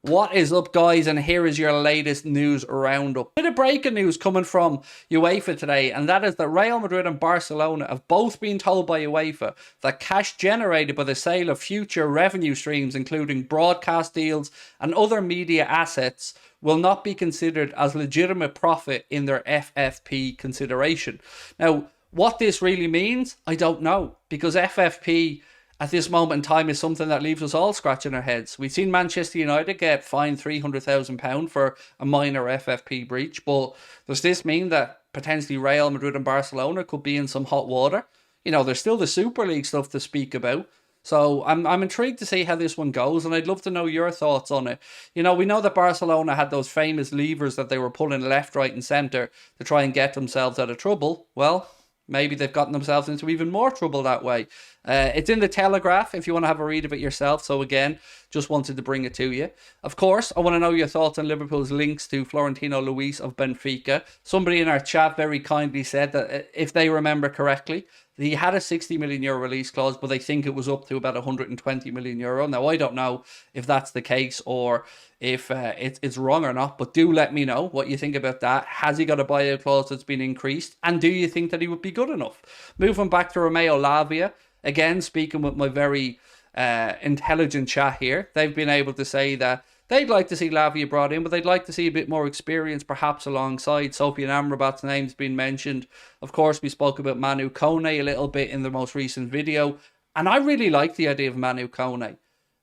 What is up, guys? And here is your latest news roundup. Bit of breaking news coming from UEFA today, and that is that Real Madrid and Barcelona have both been told by UEFA that cash generated by the sale of future revenue streams, including broadcast deals and other media assets, will not be considered as legitimate profit in their FFP consideration. Now, what this really means, I don't know, because FFP at this moment in time is something that leaves us all scratching our heads. We've seen Manchester United get fined £300,000 for a minor FFP breach, but does this mean that potentially Real Madrid and Barcelona could be in some hot water? You know, there's still the Super League stuff to speak about. So I'm intrigued to see how this one goes, and I'd love to know your thoughts on it. You know, we know that Barcelona had those famous levers that they were pulling left, right and centre to try and get themselves out of trouble. Well, maybe they've gotten themselves into even more trouble that way. It's in the Telegraph if you want to have a read of it yourself. So again, just wanted to bring it to you. Of course, I want to know your thoughts on Liverpool's links to Florentino Luis of Benfica. Somebody in our chat very kindly said that if they remember correctly, he had a €60 million release clause, but they think it was up to about €120 million. Now, I don't know if that's the case or if it's wrong or not, but do let me know what you think about that. Has he got a buyout clause that's been increased? And do you think that he would be good enough? Moving back to Romeo Lavia, again, speaking with my very intelligent chat here, they've been able to say that they'd like to see Lavia brought in, but they'd like to see a bit more experience perhaps alongside. Sofian Amrabat's name's been mentioned. Of course, we spoke about Manu Kone a little bit in the most recent video, and I really like the idea of Manu Kone.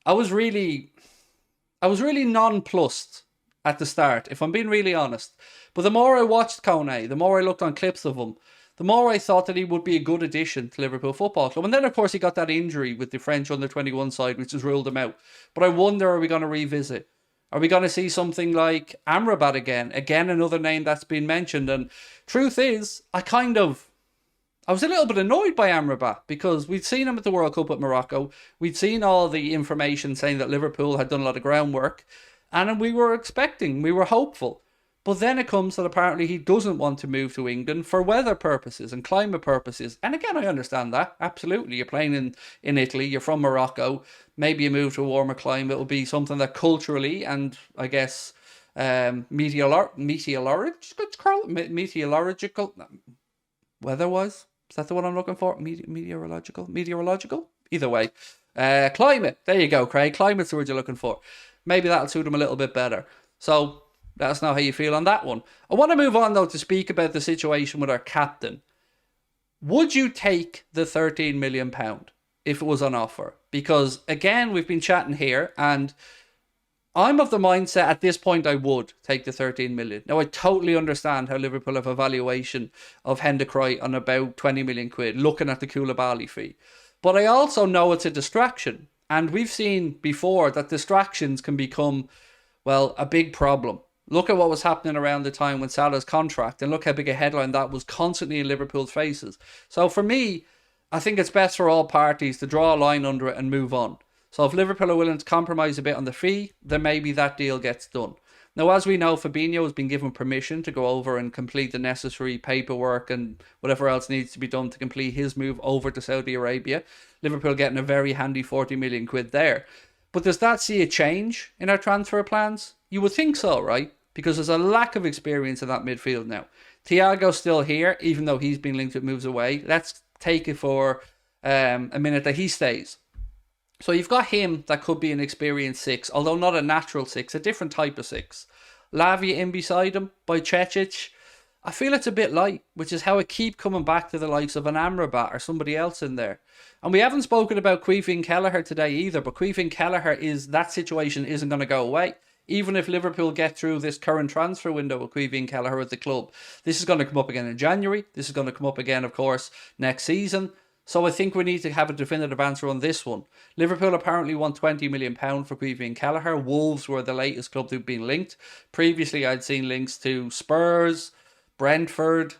I was really nonplussed at the start, if I'm being really honest. But the more I watched Kone, the more I looked on clips of him, the more I thought that he would be a good addition to Liverpool Football Club. And then, of course, he got that injury with the French under-21 side, which has ruled him out. But I wonder, are we going to revisit? Are we going to see something like Amrabat again? Again, another name that's been mentioned. And truth is, I was a little bit annoyed by Amrabat because we'd seen him at the World Cup at Morocco. We'd seen all the information saying that Liverpool had done a lot of groundwork. And we were hopeful. But then it comes that apparently he doesn't want to move to England for weather purposes and climate purposes. And again, I understand that. Absolutely. You're playing in Italy. You're from Morocco. Maybe you move to a warmer climate. It will be something that culturally and I guess meteorological weather-wise. Is that the one I'm looking for? Meteorological? Either way. Climate. There you go, Craig. Climate's the word you're looking for. Maybe that'll suit him a little bit better. So let us know how you feel on that one. I want to move on, though, to speak about the situation with our captain. Would you take the £13 million if it was on offer? Because, again, we've been chatting here, and I'm of the mindset at this point I would take the 13 million. Now, I totally understand how Liverpool have a valuation of Henderson on about 20 million quid, looking at the Koulibaly fee. But I also know it's a distraction. And we've seen before that distractions can become, well, a big problem. Look at what was happening around the time when Salah's contract, and look how big a headline that was constantly in Liverpool's faces. So for me, I think it's best for all parties to draw a line under it and move on. So if Liverpool are willing to compromise a bit on the fee, then maybe that deal gets done. Now, as we know, Fabinho has been given permission to go over and complete the necessary paperwork and whatever else needs to be done to complete his move over to Saudi Arabia. Liverpool getting a very handy 40 million quid there. But does that see a change in our transfer plans? You would think so, right? Because there's a lack of experience in that midfield now. Thiago's still here, even though he's been linked with moves away. Let's take it for a minute that he stays. So you've got him that could be an experienced 6, although not a natural 6, a different type of 6. Lavia in beside him by Cecic. I feel it's a bit light, which is how I keep coming back to the likes of an Amrabat or somebody else in there. And we haven't spoken about Caoimhín Kelleher today either, but Caoimhín Kelleher that situation isn't going to go away. Even if Liverpool get through this current transfer window with Caoimhín Kelleher at the club, this is going to come up again in January. This is going to come up again, of course, next season. So I think we need to have a definitive answer on this one. Liverpool apparently want £20 million for Caoimhín Kelleher. Wolves were the latest club to have been linked. Previously, I'd seen links to Spurs, Brentford,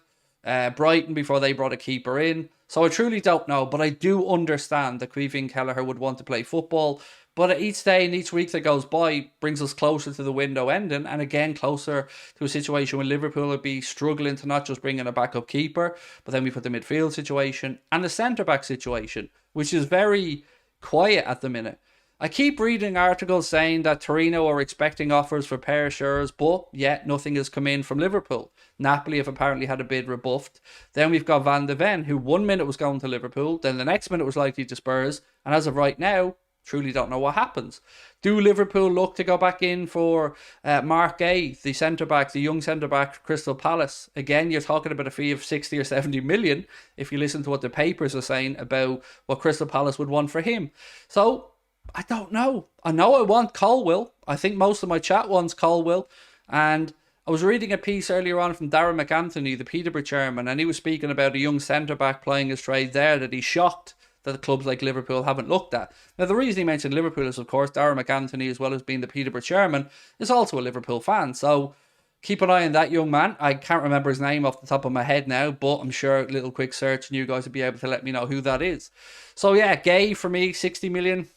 Brighton before they brought a keeper in. So I truly don't know, but I do understand that Caoimhín Kelleher would want to play football. But each day and each week that goes by brings us closer to the window ending, and again closer to a situation where Liverpool would be struggling to not just bring in a backup keeper, but then we put the midfield situation and the centre-back situation, which is very quiet at the minute. I keep reading articles saying that Torino are expecting offers for Perishers, but yet nothing has come in from Liverpool. Napoli have apparently had a bid rebuffed. Then we've got Van de Ven, who 1 minute was going to Liverpool, then the next minute was likely to Spurs, and as of right now, truly don't know what happens. Do Liverpool look to go back in for Mark Gay, the centre-back, the young centre-back, Crystal Palace? Again, you're talking about a fee of 60 or 70 million if you listen to what the papers are saying about what Crystal Palace would want for him. So, I don't know. I know I want Colwill. I think most of my chat wants Colwill. And I was reading a piece earlier on from Darren McAnthony, the Peterborough chairman, and he was speaking about a young centre-back playing his trade there that he's shocked that the clubs like Liverpool haven't looked at. Now, the reason he mentioned Liverpool is, of course, Darren McAnthony, as well as being the Peterborough chairman, is also a Liverpool fan. So keep an eye on that young man. I can't remember his name off the top of my head now, but I'm sure a little quick search and you guys will be able to let me know who that is. So yeah, Gay for me, 60 million.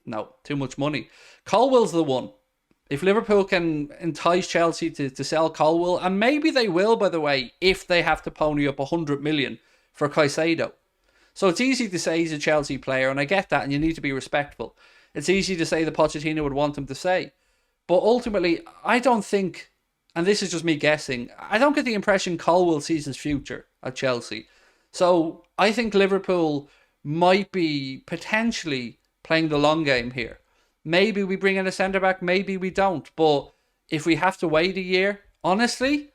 No, too much money. Colwill's the one. If Liverpool can entice Chelsea to sell Colwill, and maybe they will, by the way, if they have to pony up 100 million for Caicedo. So it's easy to say he's a Chelsea player, and I get that, and you need to be respectful. It's easy to say that Pochettino would want him to say. But ultimately, I don't think, and this is just me guessing, I don't get the impression Colwill sees his future at Chelsea. So I think Liverpool might be potentially playing the long game here. Maybe we bring in a centre-back, maybe we don't. But if we have to wait a year, honestly,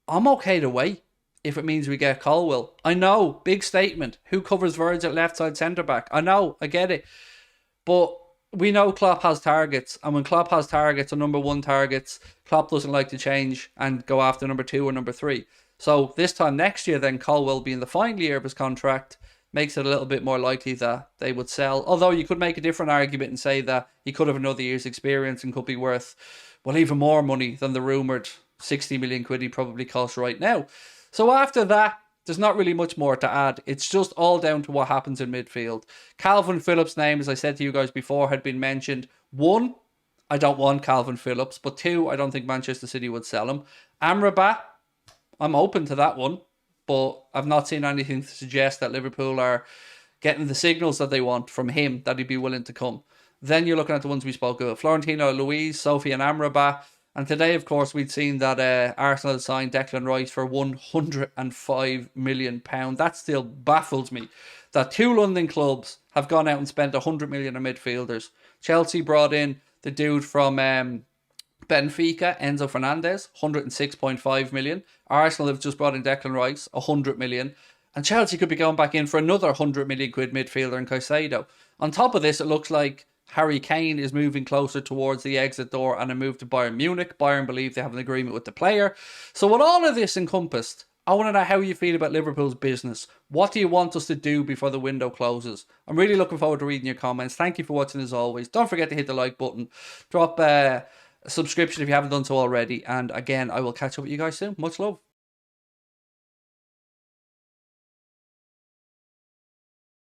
I'm okay to wait. If it means we get Colwill. I know, big statement. Who covers Verge at left side centre back? I know, I get it. But we know Klopp has targets. And when Klopp has targets or number 1 targets, Klopp doesn't like to change and go after number 2 or number 3. So this time next year, then Colwill being the final year of his contract makes it a little bit more likely that they would sell. Although you could make a different argument and say that he could have another year's experience and could be worth, well, even more money than the rumoured 60 million quid he probably costs right now. So after that, there's not really much more to add. It's just all down to what happens in midfield. Calvin Phillips' name, as I said to you guys before, had been mentioned. 1, I don't want Calvin Phillips. But 2, I don't think Manchester City would sell him. Amrabat, I'm open to that one. But I've not seen anything to suggest that Liverpool are getting the signals that they want from him, that he'd be willing to come. Then you're looking at the ones we spoke of. Florentino Luis, Sophie and Amrabat. And today, of course, we'd seen that Arsenal had signed Declan Rice for £105 million. That still baffles me. That 2 London clubs have gone out and spent £100 million on midfielders. Chelsea brought in the dude from Benfica, Enzo Fernandez, £106.5 million. Arsenal have just brought in Declan Rice, £100 million. And Chelsea could be going back in for another £100 million quid midfielder in Caicedo. On top of this, it looks like Harry Kane is moving closer towards the exit door and a move to Bayern Munich. Bayern believe they have an agreement with the player. So with all of this encompassed, I want to know how you feel about Liverpool's business. What do you want us to do before the window closes? I'm really looking forward to reading your comments. Thank you for watching as always. Don't forget to hit the like button. Drop a subscription if you haven't done so already. And again, I will catch up with you guys soon. Much love.